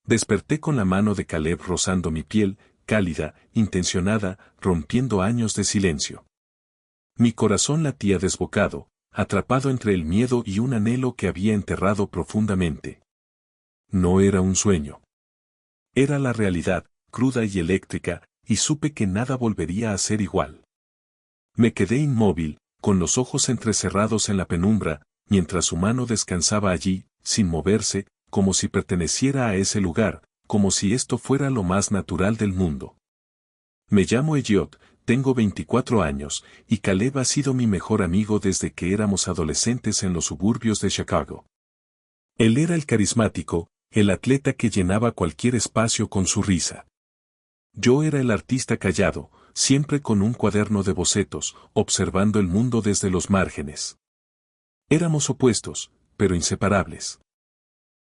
Desperté con la mano de Caleb rozando mi piel, cálida, intencionada, rompiendo años de silencio. Mi corazón latía desbocado, atrapado entre el miedo y un anhelo que había enterrado profundamente. No era un sueño. Era la realidad, cruda y eléctrica, y supe que nada volvería a ser igual. Me quedé inmóvil, con los ojos entrecerrados en la penumbra, mientras su mano descansaba allí, sin moverse, como si perteneciera a ese lugar, como si esto fuera lo más natural del mundo. Me llamo Elliot, tengo 24 años, y Caleb ha sido mi mejor amigo desde que éramos adolescentes en los suburbios de Chicago. Él era el carismático, el atleta que llenaba cualquier espacio con su risa. Yo era el artista callado, siempre con un cuaderno de bocetos, observando el mundo desde los márgenes. Éramos opuestos, pero inseparables.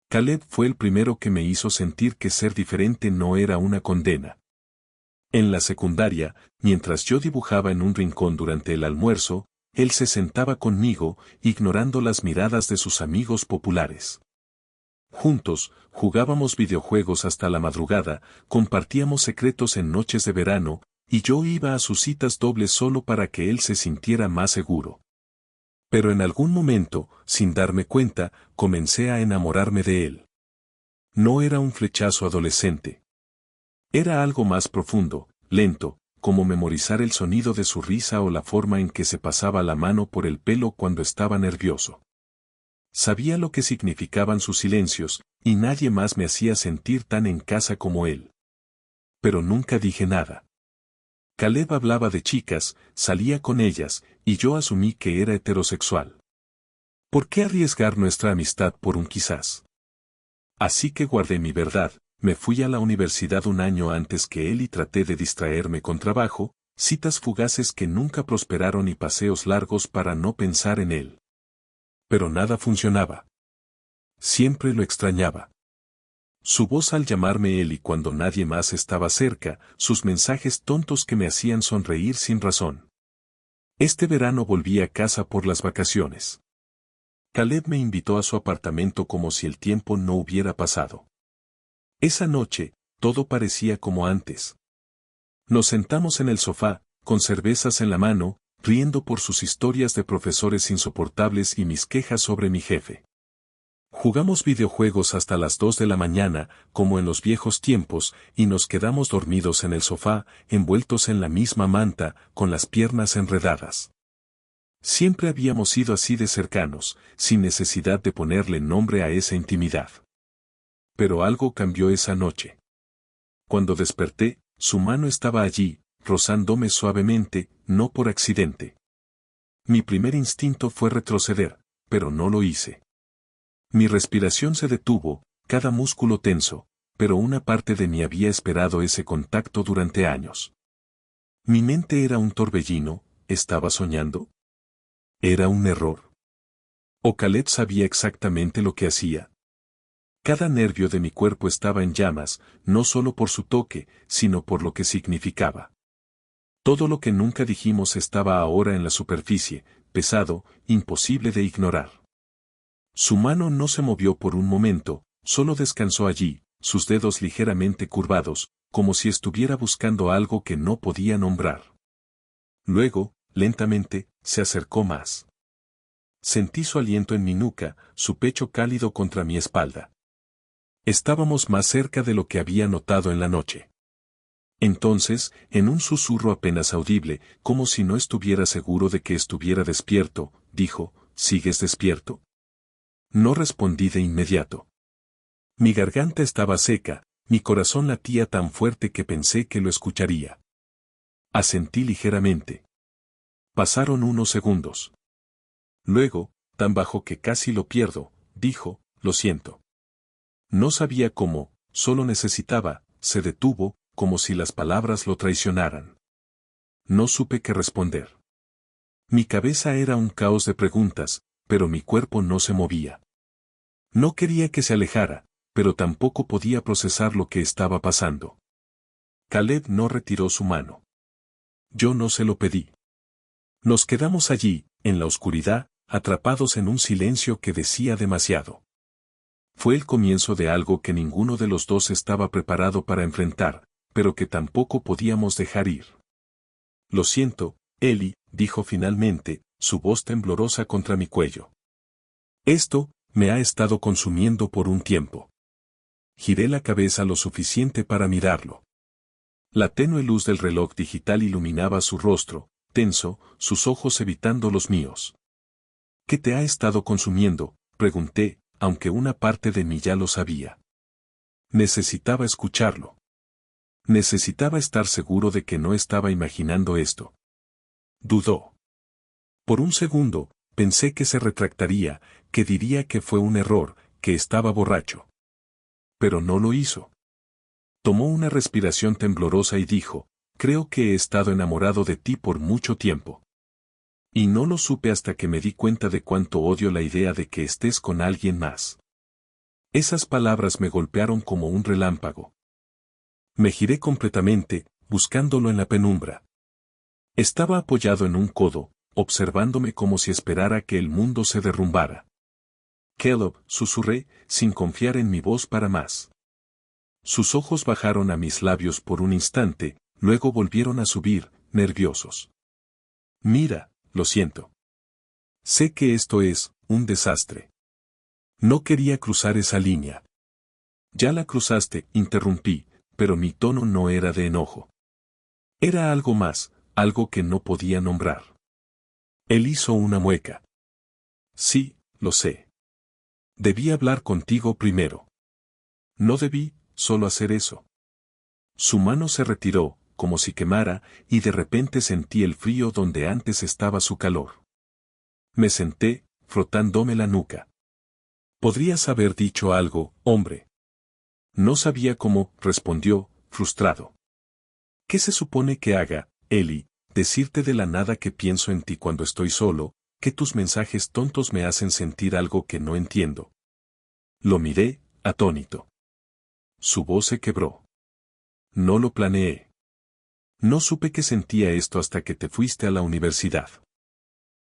Caleb fue el primero que me hizo sentir que ser diferente no era una condena. En la secundaria, mientras yo dibujaba en un rincón durante el almuerzo, él se sentaba conmigo, ignorando las miradas de sus amigos populares. Juntos, jugábamos videojuegos hasta la madrugada, compartíamos secretos en noches de verano, y yo iba a sus citas dobles solo para que él se sintiera más seguro. Pero en algún momento, sin darme cuenta, comencé a enamorarme de él. No era un flechazo adolescente. Era algo más profundo, lento, como memorizar el sonido de su risa o la forma en que se pasaba la mano por el pelo cuando estaba nervioso. Sabía lo que significaban sus silencios, y nadie más me hacía sentir tan en casa como él. Pero nunca dije nada. Caleb hablaba de chicas, salía con ellas, y yo asumí que era heterosexual. ¿Por qué arriesgar nuestra amistad por un quizás? Así que guardé mi verdad, me fui a la universidad un año antes que él y traté de distraerme con trabajo, citas fugaces que nunca prosperaron y paseos largos para no pensar en él. Pero nada funcionaba. Siempre lo extrañaba. Su voz al llamarme él y cuando nadie más estaba cerca, sus mensajes tontos que me hacían sonreír sin razón. Este verano volví a casa por las vacaciones. Caleb me invitó a su apartamento como si el tiempo no hubiera pasado. Esa noche, todo parecía como antes. Nos sentamos en el sofá, con cervezas en la mano, riendo por sus historias de profesores insoportables y mis quejas sobre mi jefe. Jugamos videojuegos hasta las 2 de la mañana, como en los viejos tiempos, y nos quedamos dormidos en el sofá, envueltos en la misma manta, con las piernas enredadas. Siempre habíamos sido así de cercanos, sin necesidad de ponerle nombre a esa intimidad. Pero algo cambió esa noche. Cuando desperté, su mano estaba allí, rozándome suavemente, no por accidente. Mi primer instinto fue retroceder, pero no lo hice. Mi respiración se detuvo, cada músculo tenso, pero una parte de mí había esperado ese contacto durante años. Mi mente era un torbellino, ¿estaba soñando? ¿Era un error? ¿O Caleb sabía exactamente lo que hacía? Cada nervio de mi cuerpo estaba en llamas, no solo por su toque, sino por lo que significaba. Todo lo que nunca dijimos estaba ahora en la superficie, pesado, imposible de ignorar. Su mano no se movió por un momento, solo descansó allí, sus dedos ligeramente curvados, como si estuviera buscando algo que no podía nombrar. Luego, lentamente, se acercó más. Sentí su aliento en mi nuca, su pecho cálido contra mi espalda. Estábamos más cerca de lo que había notado en la noche. Entonces, en un susurro apenas audible, como si no estuviera seguro de que estuviera despierto, dijo, ¿sigues despierto? No respondí de inmediato. Mi garganta estaba seca, mi corazón latía tan fuerte que pensé que lo escucharía. Asentí ligeramente. Pasaron unos segundos. Luego, tan bajo que casi lo pierdo, dijo, lo siento. No sabía cómo, solo necesitaba, se detuvo, como si las palabras lo traicionaran. No supe qué responder. Mi cabeza era un caos de preguntas, pero mi cuerpo no se movía. No quería que se alejara, pero tampoco podía procesar lo que estaba pasando. Caleb no retiró su mano. Yo no se lo pedí. Nos quedamos allí, en la oscuridad, atrapados en un silencio que decía demasiado. Fue el comienzo de algo que ninguno de los dos estaba preparado para enfrentar, pero que tampoco podíamos dejar ir. Lo siento, Ellie, dijo finalmente, su voz temblorosa contra mi cuello. Esto me ha estado consumiendo por un tiempo. Giré la cabeza lo suficiente para mirarlo. La tenue luz del reloj digital iluminaba su rostro, tenso, sus ojos evitando los míos. ¿Qué te ha estado consumiendo?, pregunté, aunque una parte de mí ya lo sabía. Necesitaba escucharlo. Necesitaba estar seguro de que no estaba imaginando esto. Dudó. Por un segundo, pensé que se retractaría, que diría que fue un error, que estaba borracho. Pero no lo hizo. Tomó una respiración temblorosa y dijo, creo que he estado enamorado de ti por mucho tiempo. Y no lo supe hasta que me di cuenta de cuánto odio la idea de que estés con alguien más. Esas palabras me golpearon como un relámpago. Me giré completamente, buscándolo en la penumbra. Estaba apoyado en un codo, observándome como si esperara que el mundo se derrumbara. Caleb, susurré, sin confiar en mi voz para más. Sus ojos bajaron a mis labios por un instante, luego volvieron a subir, nerviosos. Mira, lo siento. Sé que esto es un desastre. No quería cruzar esa línea. Ya la cruzaste, interrumpí, pero mi tono no era de enojo. Era algo más, algo que no podía nombrar. Él hizo una mueca. Sí, lo sé. Debí hablar contigo primero. No debí, solo hacer eso. Su mano se retiró, como si quemara, y de repente sentí el frío donde antes estaba su calor. Me senté, frotándome la nuca. Podrías haber dicho algo, hombre. No sabía cómo, respondió, frustrado. ¿Qué se supone que haga, Ellie? Decirte de la nada que pienso en ti cuando estoy solo, que tus mensajes tontos me hacen sentir algo que no entiendo. Lo miré, atónito. Su voz se quebró. No lo planeé. No supe que sentía esto hasta que te fuiste a la universidad.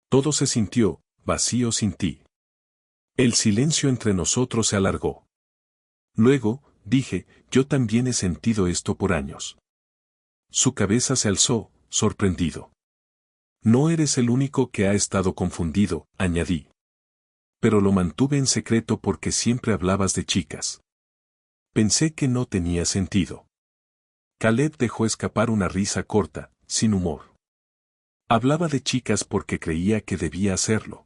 Todo se sintió vacío sin ti. El silencio entre nosotros se alargó. Luego, dije, yo también he sentido esto por años. Su cabeza se alzó, sorprendido. No eres el único que ha estado confundido, añadí. Pero lo mantuve en secreto porque siempre hablabas de chicas. Pensé que no tenía sentido. Caleb dejó escapar una risa corta, sin humor. Hablaba de chicas porque creía que debía hacerlo.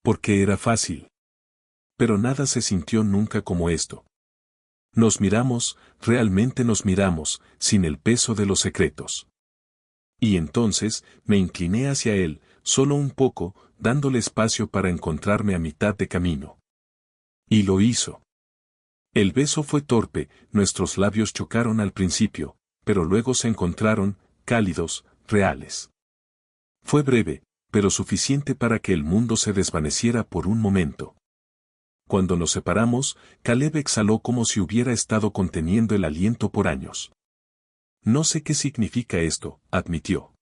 Porque era fácil. Pero nada se sintió nunca como esto. Nos miramos, realmente nos miramos, sin el peso de los secretos. Y entonces, me incliné hacia él, solo un poco, dándole espacio para encontrarme a mitad de camino. Y lo hizo. El beso fue torpe, nuestros labios chocaron al principio, pero luego se encontraron, cálidos, reales. Fue breve, pero suficiente para que el mundo se desvaneciera por un momento. Cuando nos separamos, Caleb exhaló como si hubiera estado conteniendo el aliento por años. No sé qué significa esto, admitió.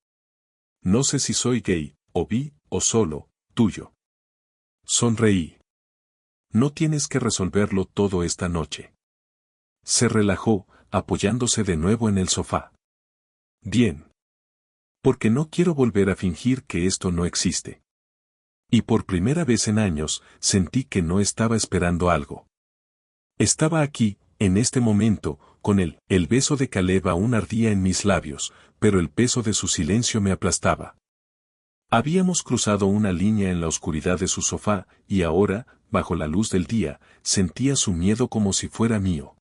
No sé si soy gay, o bi, o solo, tuyo. Sonreí. No tienes que resolverlo todo esta noche. Se relajó, apoyándose de nuevo en el sofá. Bien. Porque no quiero volver a fingir que esto no existe. Y por primera vez en años, sentí que no estaba esperando algo. Estaba aquí, en este momento, con él. El beso de Caleb aún ardía en mis labios, pero el peso de su silencio me aplastaba. Habíamos cruzado una línea en la oscuridad de su sofá, y ahora, bajo la luz del día, sentía su miedo como si fuera mío.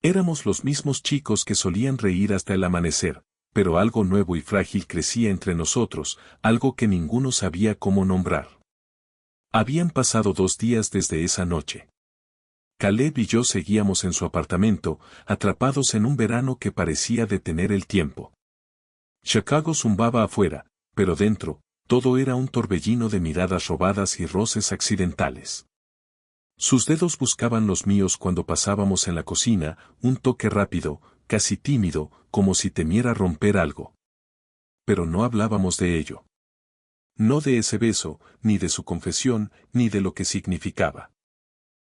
Éramos los mismos chicos que solían reír hasta el amanecer, pero algo nuevo y frágil crecía entre nosotros, algo que ninguno sabía cómo nombrar. Habían pasado 2 días desde esa noche. Caleb y yo seguíamos en su apartamento, atrapados en un verano que parecía detener el tiempo. Chicago zumbaba afuera, pero dentro, todo era un torbellino de miradas robadas y roces accidentales. Sus dedos buscaban los míos cuando pasábamos en la cocina, un toque rápido, casi tímido, como si temiera romper algo. Pero no hablábamos de ello. No de ese beso, ni de su confesión, ni de lo que significaba.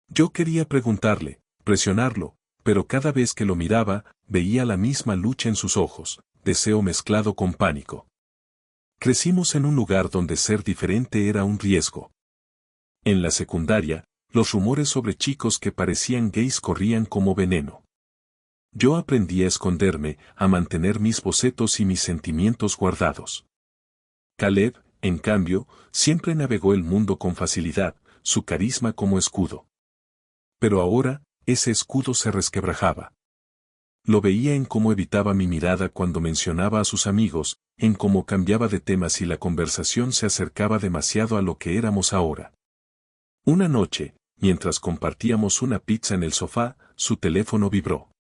Yo quería preguntarle, presionarlo, pero cada vez que lo miraba, veía la misma lucha en sus ojos, deseo mezclado con pánico. Crecimos en un lugar donde ser diferente era un riesgo. En la secundaria, los rumores sobre chicos que parecían gays corrían como veneno. Yo aprendí a esconderme, a mantener mis bocetos y mis sentimientos guardados. Caleb, en cambio, siempre navegó el mundo con facilidad, su carisma como escudo. Pero ahora, ese escudo se resquebrajaba. Lo veía en cómo evitaba mi mirada cuando mencionaba a sus amigos, en cómo cambiaba de tema si la conversación se acercaba demasiado a lo que éramos ahora. Una noche, mientras compartíamos una pizza en el sofá, su teléfono vibró.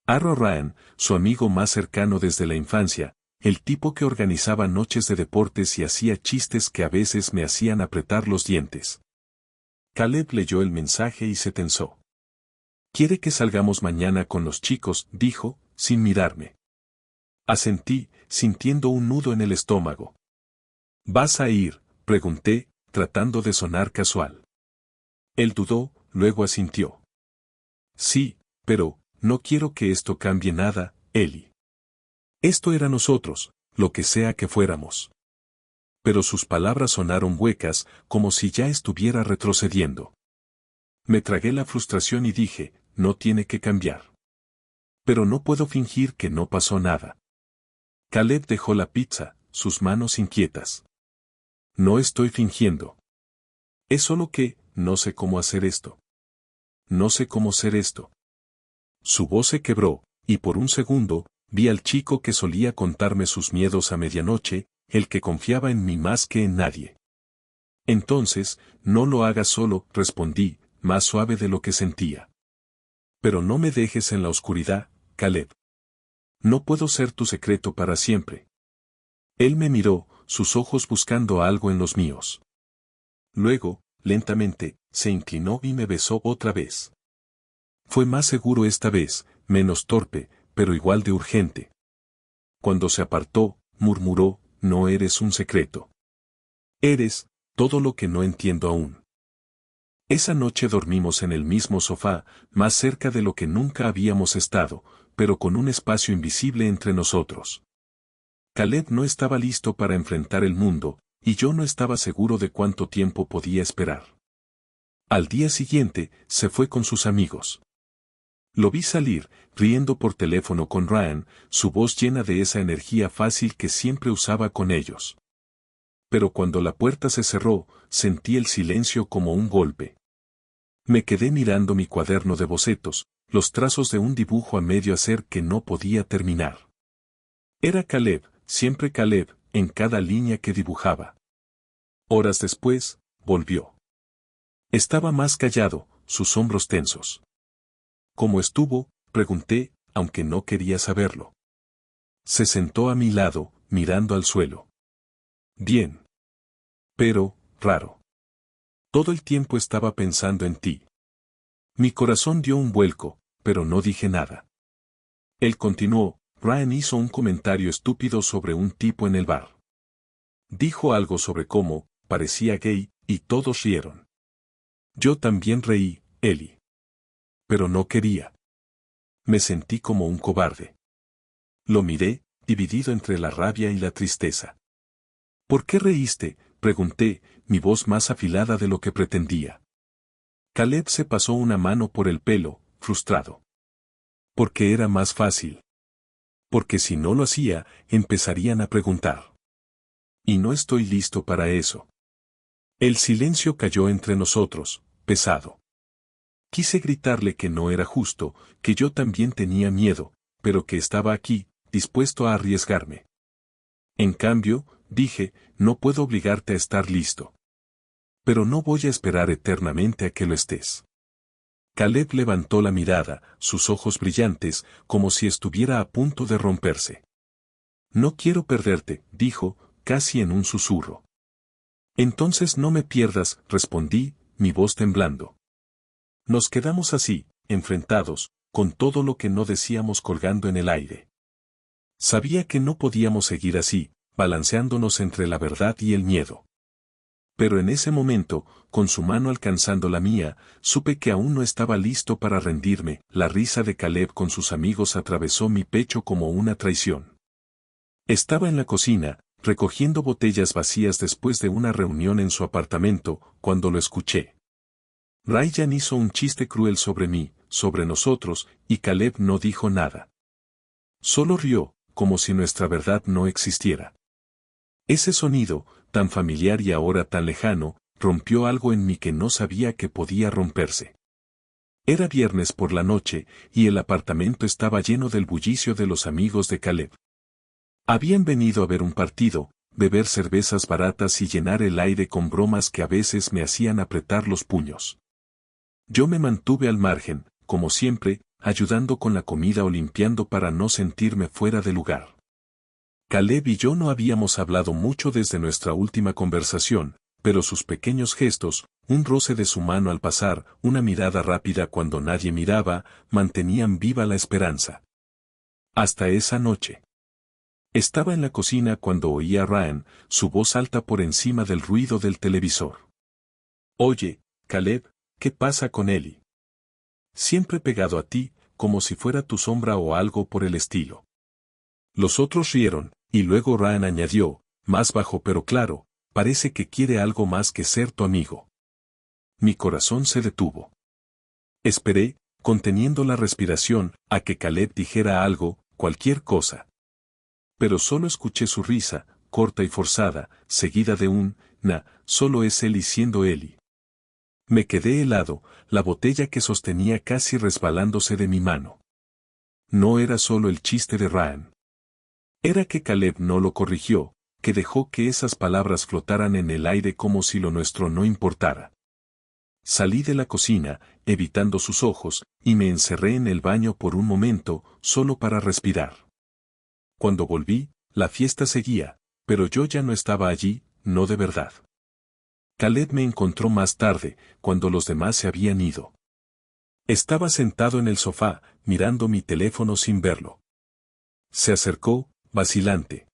Arro Ryan, su amigo más cercano desde la infancia, el tipo que organizaba noches de deportes y hacía chistes que a veces me hacían apretar los dientes. Caleb leyó el mensaje y se tensó. «Quiere que salgamos mañana con los chicos», dijo, sin mirarme. Asentí, sintiendo un nudo en el estómago. «¿Vas a ir?», pregunté, tratando de sonar casual. Él dudó, luego asintió. «Sí, pero no quiero que esto cambie nada, Ellie. Esto era nosotros, lo que sea que fuéramos». Pero sus palabras sonaron huecas, como si ya estuviera retrocediendo. Me tragué la frustración y dije, no tiene que cambiar. Pero no puedo fingir que no pasó nada. Caleb dejó la pizza, sus manos inquietas. No estoy fingiendo. Es solo que, no sé cómo hacer esto. No sé cómo ser esto. Su voz se quebró, y por un segundo, vi al chico que solía contarme sus miedos a medianoche, el que confiaba en mí más que en nadie. Entonces, no lo hagas solo, respondí, más suave de lo que sentía. Pero no me dejes en la oscuridad, Caleb. No puedo ser tu secreto para siempre. Él me miró, sus ojos buscando algo en los míos. Luego, lentamente, se inclinó y me besó otra vez. Fue más seguro esta vez, menos torpe, pero igual de urgente. Cuando se apartó, murmuró, no eres un secreto. Eres todo lo que no entiendo aún. Esa noche dormimos en el mismo sofá, más cerca de lo que nunca habíamos estado, pero con un espacio invisible entre nosotros. Caleb no estaba listo para enfrentar el mundo, y yo no estaba seguro de cuánto tiempo podía esperar. Al día siguiente, se fue con sus amigos. Lo vi salir, riendo por teléfono con Ryan, su voz llena de esa energía fácil que siempre usaba con ellos. Pero cuando la puerta se cerró, sentí el silencio como un golpe. Me quedé mirando mi cuaderno de bocetos, los trazos de un dibujo a medio hacer que no podía terminar. Era Caleb, siempre Caleb, en cada línea que dibujaba. Horas después, volvió. Estaba más callado, sus hombros tensos. ¿Cómo estuvo?, pregunté, aunque no quería saberlo. Se sentó a mi lado, mirando al suelo. Bien. Pero, raro. Todo el tiempo estaba pensando en ti. Mi corazón dio un vuelco, pero no dije nada. Él continuó, Ryan hizo un comentario estúpido sobre un tipo en el bar. Dijo algo sobre cómo, parecía gay, y todos rieron. Yo también reí, Ellie. Pero no quería. Me sentí como un cobarde. Lo miré, dividido entre la rabia y la tristeza. ¿Por qué reíste?, pregunté, mi voz más afilada de lo que pretendía. Caleb se pasó una mano por el pelo, frustrado. Porque era más fácil. Porque si no lo hacía, empezarían a preguntar. Y no estoy listo para eso. El silencio cayó entre nosotros, pesado. Quise gritarle que no era justo, que yo también tenía miedo, pero que estaba aquí, dispuesto a arriesgarme. En cambio, dije, no puedo obligarte a estar listo. Pero no voy a esperar eternamente a que lo estés. Caleb levantó la mirada, sus ojos brillantes, como si estuviera a punto de romperse. No quiero perderte, dijo, casi en un susurro. Entonces no me pierdas, respondí, mi voz temblando. Nos quedamos así, enfrentados, con todo lo que no decíamos colgando en el aire. Sabía que no podíamos seguir así, balanceándonos entre la verdad y el miedo. Pero en ese momento, con su mano alcanzando la mía, supe que aún no estaba listo para rendirme. La risa de Caleb con sus amigos atravesó mi pecho como una traición. Estaba en la cocina, recogiendo botellas vacías después de una reunión en su apartamento, cuando lo escuché. Ryan hizo un chiste cruel sobre mí, sobre nosotros, y Caleb no dijo nada. Solo rió, como si nuestra verdad no existiera. Ese sonido, tan familiar y ahora tan lejano, rompió algo en mí que no sabía que podía romperse. Era viernes por la noche, y el apartamento estaba lleno del bullicio de los amigos de Caleb. Habían venido a ver un partido, beber cervezas baratas y llenar el aire con bromas que a veces me hacían apretar los puños. Yo me mantuve al margen, como siempre, ayudando con la comida o limpiando para no sentirme fuera de lugar. Caleb y yo no habíamos hablado mucho desde nuestra última conversación, pero sus pequeños gestos, un roce de su mano al pasar, una mirada rápida cuando nadie miraba, mantenían viva la esperanza. Hasta esa noche. Estaba en la cocina cuando oí a Ryan, su voz alta por encima del ruido del televisor. Oye, Caleb, ¿qué pasa con Ellie? Siempre pegado a ti, como si fuera tu sombra o algo por el estilo. Los otros rieron, y luego Ryan añadió, más bajo pero claro, parece que quiere algo más que ser tu amigo. Mi corazón se detuvo. Esperé, conteniendo la respiración, a que Caleb dijera algo, cualquier cosa. Pero solo escuché su risa, corta y forzada, seguida de un, solo es Ellie siendo Ellie. Me quedé helado, la botella que sostenía casi resbalándose de mi mano. No era solo el chiste de Ryan. Era que Caleb no lo corrigió, que dejó que esas palabras flotaran en el aire como si lo nuestro no importara. Salí de la cocina, evitando sus ojos, y me encerré en el baño por un momento, solo para respirar. Cuando volví, la fiesta seguía, pero yo ya no estaba allí, no de verdad. Caleb me encontró más tarde, cuando los demás se habían ido. Estaba sentado en el sofá, mirando mi teléfono sin verlo. Se acercó, vacilante.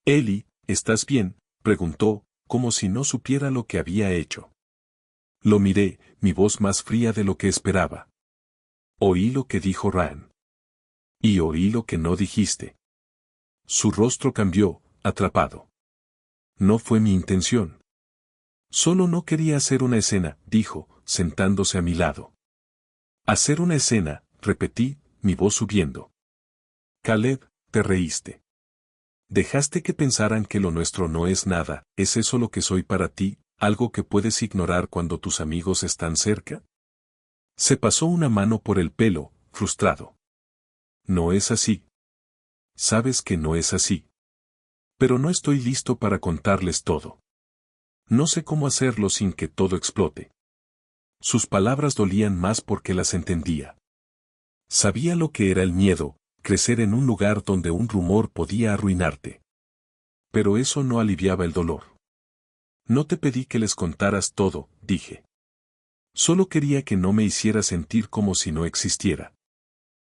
Ellie, ¿estás bien?, preguntó, como si no supiera lo que había hecho. Lo miré, mi voz más fría de lo que esperaba. Oí lo que dijo Ryan. Y oí lo que no dijiste. Su rostro cambió, atrapado. No fue mi intención. Solo no quería hacer una escena, dijo, sentándose a mi lado. Hacer una escena, repetí, mi voz subiendo. Caleb, te reíste. Dejaste que pensaran que lo nuestro no es nada, ¿es eso lo que soy para ti, algo que puedes ignorar cuando tus amigos están cerca? Se pasó una mano por el pelo, frustrado. No es así. Sabes que no es así. Pero no estoy listo para contarles todo. No sé cómo hacerlo sin que todo explote. Sus palabras dolían más porque las entendía. Sabía lo que era el miedo, crecer en un lugar donde un rumor podía arruinarte. Pero eso no aliviaba el dolor. No te pedí que les contaras todo, dije. Solo quería que no me hiciera sentir como si no existiera.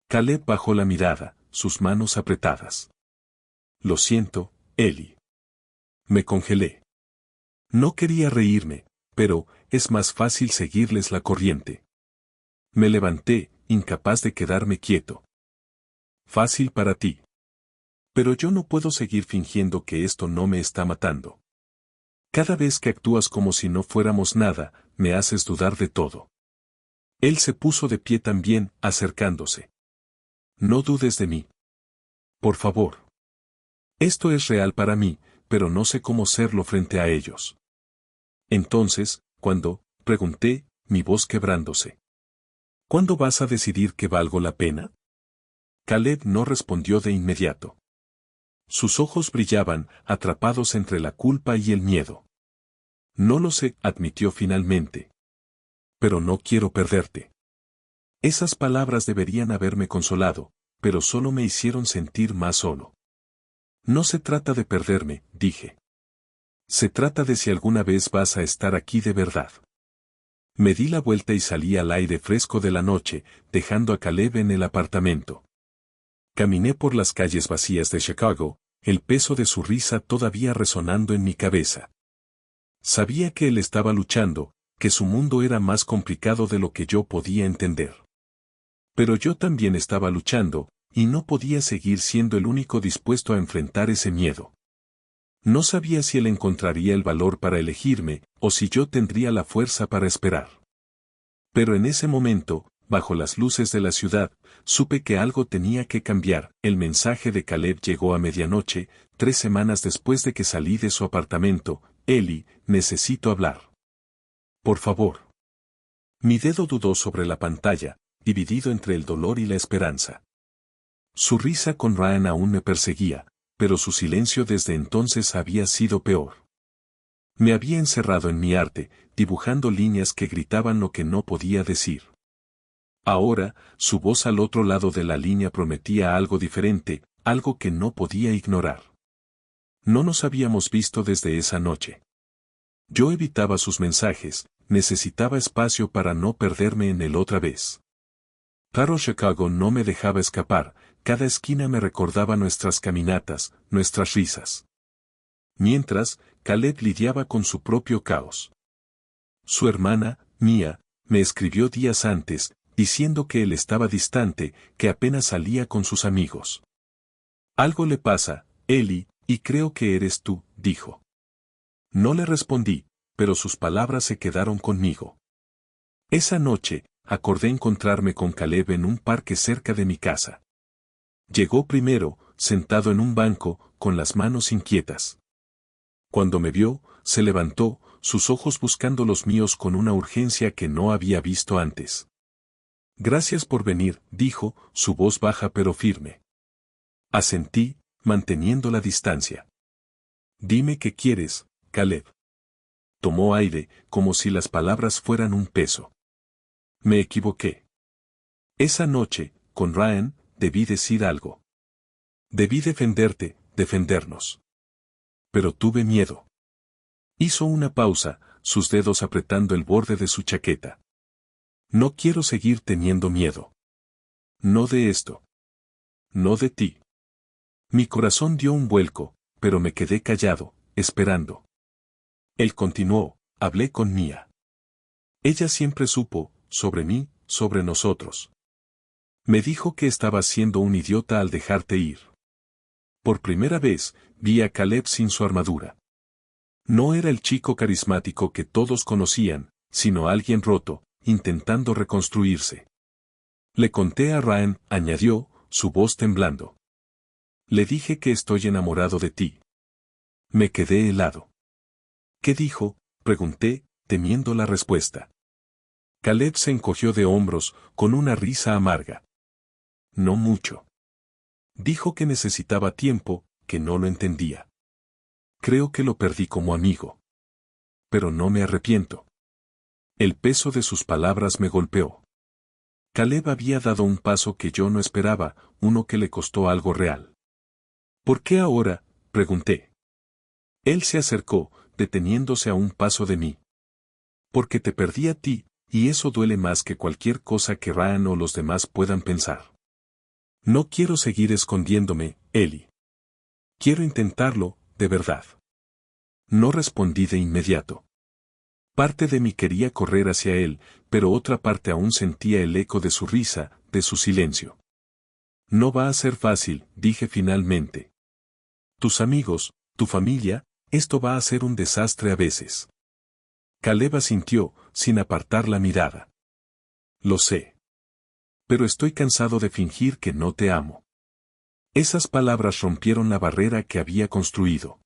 Caleb bajó la mirada, sus manos apretadas. Lo siento, Ellie. Me congelé. No quería reírme, pero es más fácil seguirles la corriente. Me levanté, incapaz de quedarme quieto. Fácil para ti. Pero yo no puedo seguir fingiendo que esto no me está matando. Cada vez que actúas como si no fuéramos nada, me haces dudar de todo. Él se puso de pie también, acercándose. No dudes de mí. Por favor. Esto es real para mí, pero no sé cómo serlo frente a ellos. Entonces, ¿cuándo?, pregunté, mi voz quebrándose. ¿Cuándo vas a decidir que valgo la pena? Caleb no respondió de inmediato. Sus ojos brillaban, atrapados entre la culpa y el miedo. No lo sé, admitió finalmente. Pero no quiero perderte. Esas palabras deberían haberme consolado, pero solo me hicieron sentir más solo. No se trata de perderme, dije. Se trata de si alguna vez vas a estar aquí de verdad. Me di la vuelta y salí al aire fresco de la noche, dejando a Caleb en el apartamento. Caminé por las calles vacías de Chicago, el peso de su risa todavía resonando en mi cabeza. Sabía que él estaba luchando, que su mundo era más complicado de lo que yo podía entender. Pero yo también estaba luchando, y no podía seguir siendo el único dispuesto a enfrentar ese miedo. No sabía si él encontraría el valor para elegirme, o si yo tendría la fuerza para esperar. Pero en ese momento, bajo las luces de la ciudad, supe que algo tenía que cambiar. El mensaje de Caleb llegó a medianoche, 3 semanas después de que salí de su apartamento. Eli, necesito hablar. Por favor. Mi dedo dudó sobre la pantalla, dividido entre el dolor y la esperanza. Su risa con Ryan aún me perseguía, pero su silencio desde entonces había sido peor. Me había encerrado en mi arte, dibujando líneas que gritaban lo que no podía decir. Ahora, su voz al otro lado de la línea prometía algo diferente, algo que no podía ignorar. No nos habíamos visto desde esa noche. Yo evitaba sus mensajes, necesitaba espacio para no perderme en él otra vez. Claro, Chicago no me dejaba escapar, cada esquina me recordaba nuestras caminatas, nuestras risas. Mientras, Caleb lidiaba con su propio caos. Su hermana, Mia, me escribió días antes, diciendo que él estaba distante, que apenas salía con sus amigos. Algo le pasa, Eli, y creo que eres tú, dijo. No le respondí, pero sus palabras se quedaron conmigo. Esa noche, acordé encontrarme con Caleb en un parque cerca de mi casa. Llegó primero, sentado en un banco, con las manos inquietas. Cuando me vio, se levantó, sus ojos buscando los míos con una urgencia que no había visto antes. Gracias por venir, dijo, su voz baja pero firme. Asentí, manteniendo la distancia. Dime qué quieres, Caleb. Tomó aire, como si las palabras fueran un peso. Me equivoqué. Esa noche, con Ryan, debí decir algo. Debí defenderte, defendernos. Pero tuve miedo. Hizo una pausa, sus dedos apretando el borde de su chaqueta. No quiero seguir teniendo miedo. No de esto. No de ti. Mi corazón dio un vuelco, pero me quedé callado, esperando. Él continuó, hablé con Mia. Ella siempre supo, sobre mí, sobre nosotros. Me dijo que estaba siendo un idiota al dejarte ir. Por primera vez, vi a Caleb sin su armadura. No era el chico carismático que todos conocían, sino alguien roto, intentando reconstruirse. Le conté a Ryan, añadió, su voz temblando. Le dije que estoy enamorado de ti. Me quedé helado. ¿Qué dijo?, pregunté, temiendo la respuesta. Caleb se encogió de hombros, con una risa amarga. No mucho. Dijo que necesitaba tiempo, que no lo entendía. Creo que lo perdí como amigo. Pero no me arrepiento. El peso de sus palabras me golpeó. Caleb había dado un paso que yo no esperaba, uno que le costó algo real. ¿Por qué ahora?, pregunté. Él se acercó, deteniéndose a un paso de mí. Porque te perdí a ti, y eso duele más que cualquier cosa que Ryan o los demás puedan pensar. No quiero seguir escondiéndome, Eli. Quiero intentarlo, de verdad. No respondí de inmediato. Parte de mí quería correr hacia él, pero otra parte aún sentía el eco de su risa, de su silencio. No va a ser fácil, dije finalmente. Tus amigos, tu familia, esto va a ser un desastre a veces. Caleb asintió, sin apartar la mirada. Lo sé. Pero estoy cansado de fingir que no te amo. Esas palabras rompieron la barrera que había construido.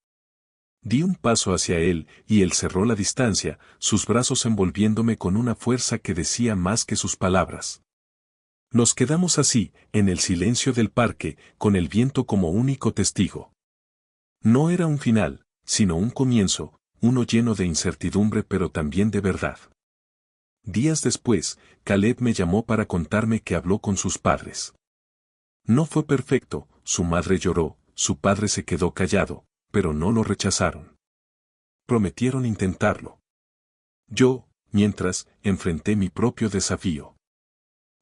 Di un paso hacia él, y él cerró la distancia, sus brazos envolviéndome con una fuerza que decía más que sus palabras. Nos quedamos así, en el silencio del parque, con el viento como único testigo. No era un final, sino un comienzo, uno lleno de incertidumbre pero también de verdad. Días después, Caleb me llamó para contarme que habló con sus padres. No fue perfecto, su madre lloró, su padre se quedó callado, pero no lo rechazaron. Prometieron intentarlo. Yo, mientras, enfrenté mi propio desafío.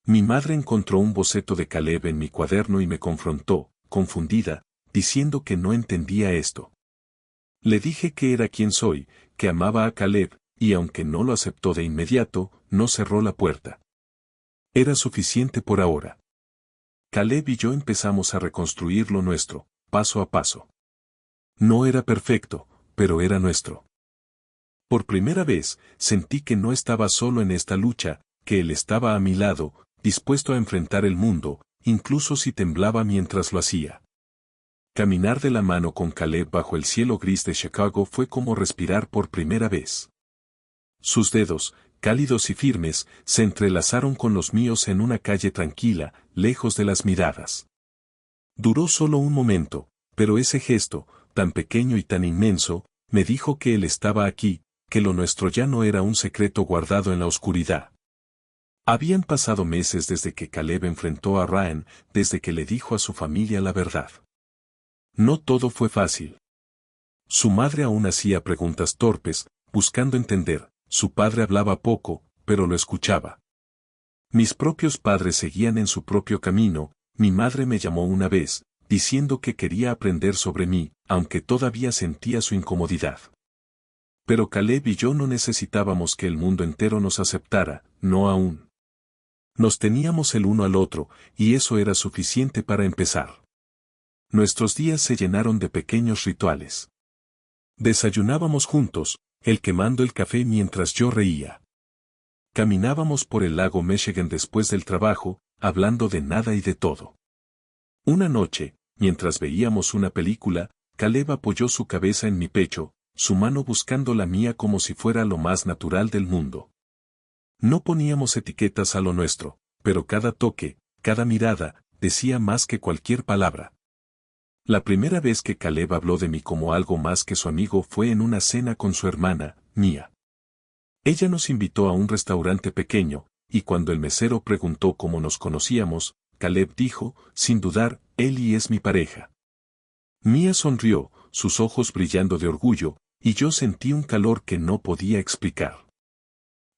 Mi madre encontró un boceto de Caleb en mi cuaderno y me confrontó, confundida, diciendo que no entendía esto. Le dije que era quien soy, que amaba a Caleb, y aunque no lo aceptó de inmediato, no cerró la puerta. Era suficiente por ahora. Caleb y yo empezamos a reconstruir lo nuestro, paso a paso. No era perfecto, pero era nuestro. Por primera vez, sentí que no estaba solo en esta lucha, que él estaba a mi lado, dispuesto a enfrentar el mundo, incluso si temblaba mientras lo hacía. Caminar de la mano con Caleb bajo el cielo gris de Chicago fue como respirar por primera vez. Sus dedos, cálidos y firmes, se entrelazaron con los míos en una calle tranquila, lejos de las miradas. Duró solo un momento, pero ese gesto, tan pequeño y tan inmenso, me dijo que él estaba aquí, que lo nuestro ya no era un secreto guardado en la oscuridad. Habían pasado meses desde que Caleb enfrentó a Ryan, desde que le dijo a su familia la verdad. No todo fue fácil. Su madre aún hacía preguntas torpes, buscando entender, su padre hablaba poco, pero lo escuchaba. Mis propios padres seguían en su propio camino, mi madre me llamó una vez, diciendo que quería aprender sobre mí, aunque todavía sentía su incomodidad. Pero Caleb y yo no necesitábamos que el mundo entero nos aceptara, no aún. Nos teníamos el uno al otro, y eso era suficiente para empezar. Nuestros días se llenaron de pequeños rituales. Desayunábamos juntos, él quemando el café mientras yo reía. Caminábamos por el lago Michigan después del trabajo, hablando de nada y de todo. Una noche, mientras veíamos una película, Caleb apoyó su cabeza en mi pecho, su mano buscando la mía como si fuera lo más natural del mundo. No poníamos etiquetas a lo nuestro, pero cada toque, cada mirada, decía más que cualquier palabra. La primera vez que Caleb habló de mí como algo más que su amigo fue en una cena con su hermana, Mia. Ella nos invitó a un restaurante pequeño, y cuando el mesero preguntó cómo nos conocíamos, Caleb dijo, sin dudar, Eli es mi pareja. Mia sonrió, sus ojos brillando de orgullo, y yo sentí un calor que no podía explicar.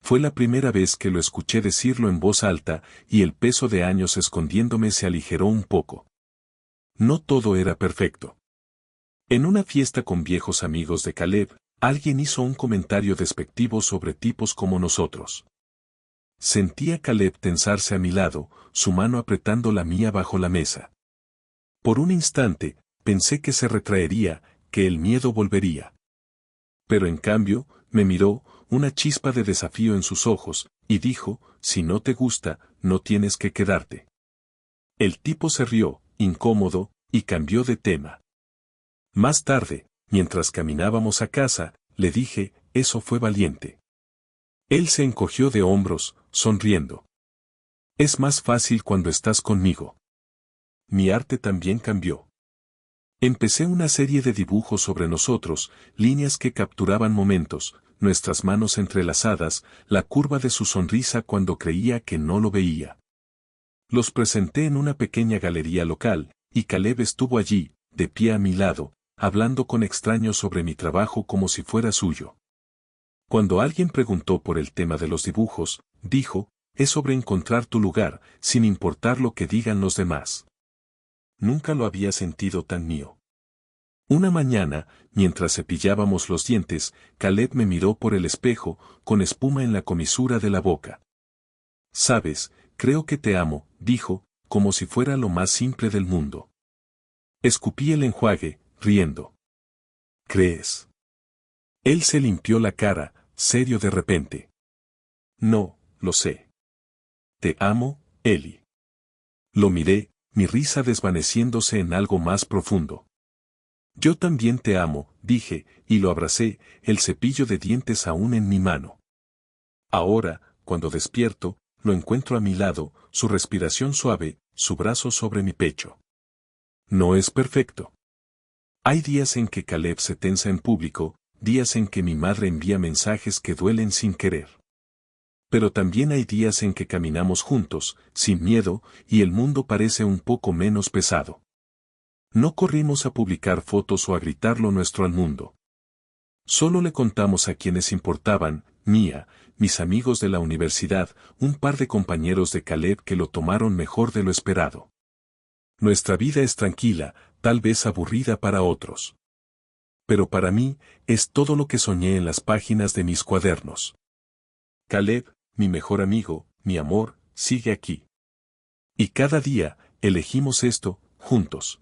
Fue la primera vez que lo escuché decirlo en voz alta, y el peso de años escondiéndome se aligeró un poco. No todo era perfecto. En una fiesta con viejos amigos de Caleb, alguien hizo un comentario despectivo sobre tipos como nosotros. Sentí a Caleb tensarse a mi lado, su mano apretando la mía bajo la mesa. Por un instante, pensé que se retraería, que el miedo volvería. Pero en cambio, me miró, una chispa de desafío en sus ojos, y dijo, si no te gusta, no tienes que quedarte. El tipo se rió, incómodo, y cambió de tema. Más tarde, mientras caminábamos a casa, le dije, eso fue valiente. Él se encogió de hombros, sonriendo. Es más fácil cuando estás conmigo. Mi arte también cambió. Empecé una serie de dibujos sobre nosotros, líneas que capturaban momentos, nuestras manos entrelazadas, la curva de su sonrisa cuando creía que no lo veía. Los presenté en una pequeña galería local, y Caleb estuvo allí, de pie a mi lado, hablando con extraños sobre mi trabajo como si fuera suyo. Cuando alguien preguntó por el tema de los dibujos, dijo, es sobre encontrar tu lugar, sin importar lo que digan los demás. Nunca lo había sentido tan mío. Una mañana, mientras cepillábamos los dientes, Caleb me miró por el espejo, con espuma en la comisura de la boca. Sabes, creo que te amo, dijo, como si fuera lo más simple del mundo. Escupí el enjuague, riendo. ¿Crees? Él se limpió la cara, serio de repente. No, lo sé. Te amo, Eli. Lo miré, mi risa desvaneciéndose en algo más profundo. Yo también te amo, dije, y lo abracé, el cepillo de dientes aún en mi mano. Ahora, cuando despierto, lo encuentro a mi lado, su respiración suave, su brazo sobre mi pecho. No es perfecto. Hay días en que Caleb se tensa en público, días en que mi madre envía mensajes que duelen sin querer. Pero también hay días en que caminamos juntos, sin miedo, y el mundo parece un poco menos pesado. No corrimos a publicar fotos o a gritarlo nuestro al mundo. Solo le contamos a quienes importaban, Mia, mis amigos de la universidad, un par de compañeros de Caleb que lo tomaron mejor de lo esperado. Nuestra vida es tranquila, tal vez aburrida para otros. pero para mí, es todo lo que soñé en las páginas de mis cuadernos. Caleb, mi mejor amigo, mi amor, sigue aquí. Y cada día, elegimos esto, juntos.